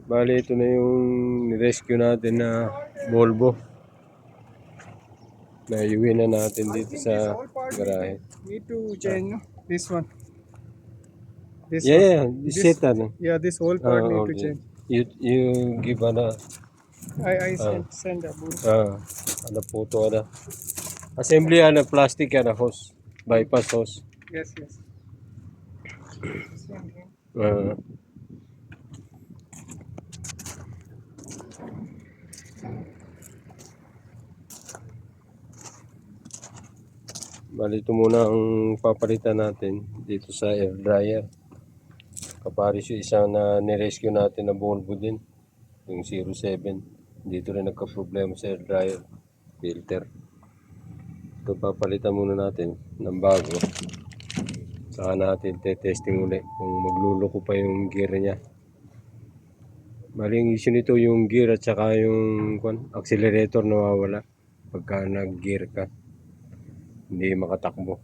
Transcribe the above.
Bali, ito na yung rescue natin na Volvo. Naiuwi na natin dito sa garahe. Need to change this one. This Yeah, one. yeah, set ano. Yeah, this whole part need to Okay. change. You give ano, I send a boot. ano photo ano. Assembly ano, plastic ano, hose. Bypass hose. Yes, yes. This one here. Ah, bali, ito muna ang papalitan natin dito sa air dryer. Kaparis yung isang na nirescue natin na Volvo din, yung 07. Dito rin nagka-problema sa air dryer filter. Ito papalitan muna natin ng bago. Saka natin testing ulit kung magluluko pa yung gear niya. Bali, yung issue nito yung gear at saka yung accelerator nawawala pagka nag-gear ka. Hindi makatakbo.